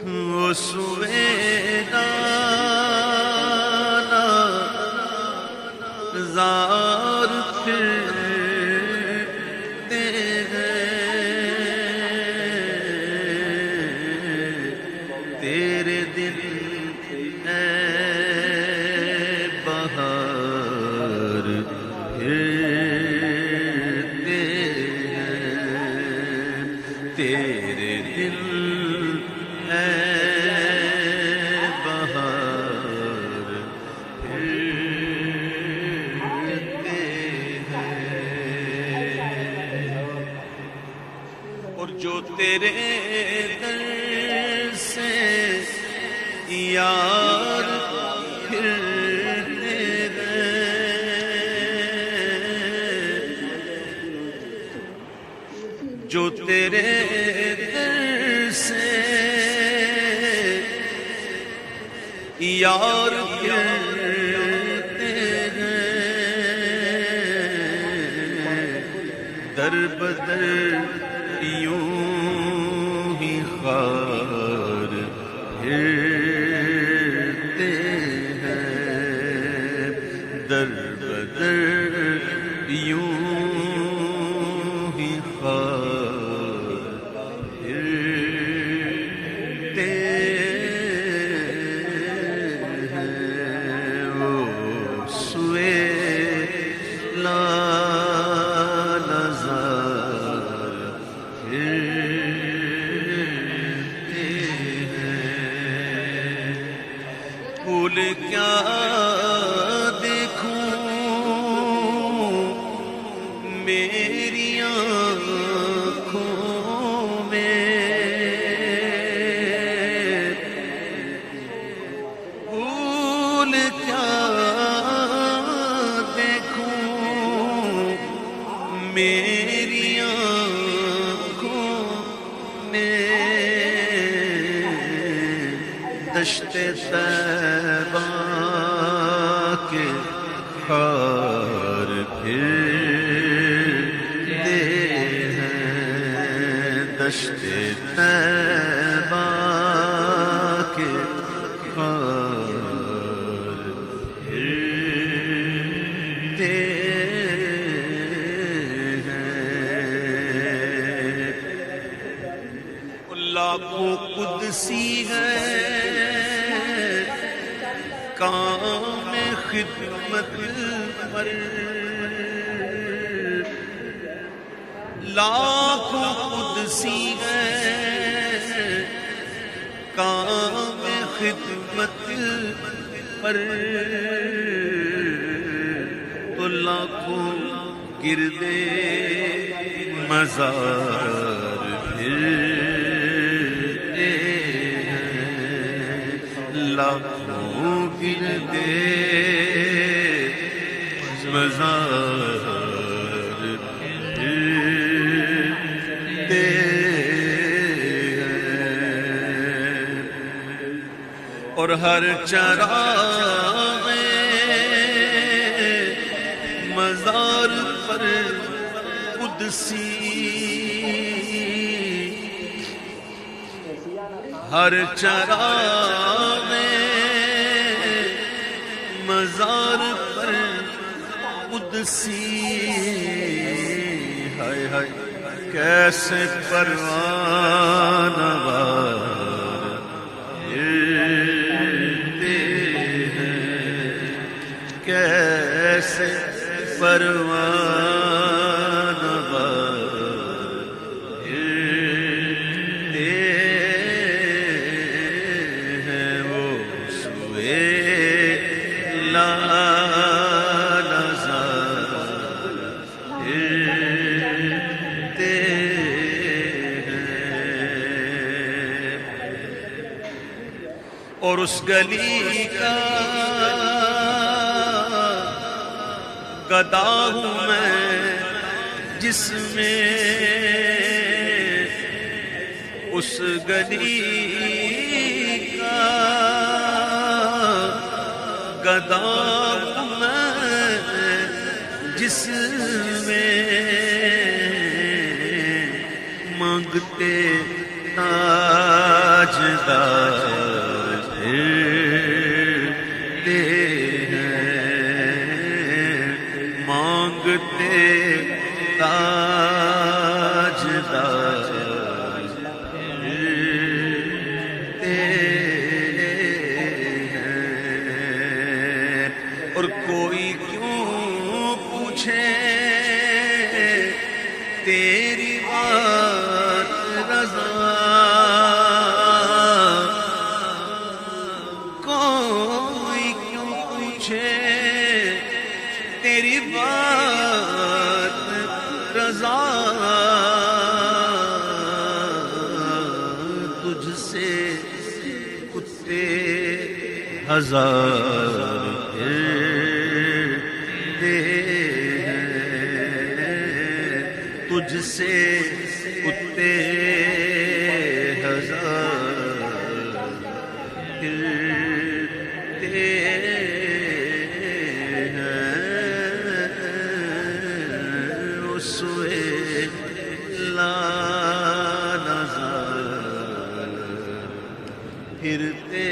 وہ سویدانا زار پھرتے ہیں تیرے دل اے بہار پھرتے ہیں تیرے دل اے بہار پھرتے ہیں اور جو تیرے در سے یار پھرتے ہیں جو تیرے در سے یار پھرتے ہیں در بدر یوں ہی خار پھرتے ہیں در بدر یوں ہی خار پھرتے ہیں وہ سوے لالزار پھرتے ہیں پھول کیا دیکھوں میری آنکھوں میں پھول کیا دیکھوں میری آنکھوں میں دشت طیبہ کے خار پھرتے ہیں دشت طیبہ کے خار پھرتے ہیں لاکھوں قدسی ہے کام خدمت پر لاکھوں قدسی ہے کام خدمت پر تو لاکھوں گردے مزار پھرتے ہیں لاکھوں گردے مزار پھرتے ہیں اور ہر چراغ مزار پر قدسی ہر چراغ مزار پر قدسی ہائے ہائے کیسے پروانہ وار پھرتے ہیں کیسے پروانہ وار پھرتے ہیں وہ سوے لالزار پھرتے ہیں اور اس گلی کا گدا ہوں میں جس میں اس گلی کا گدا ہوں میں جس میں مانگتے تاجدار پھرتے ہیں، مانگتے تاجدار پھرتے ہیں، اور کوئی کیوں پوچھے تیری بات رضا، کوئی کیوں پوچھے تیری بات رضا، تجھ سے کتے ہزار پھرتے ہیں، تجھ سے کتے ہزار پھرتے ہیں، اسوے لا نظر پھرتے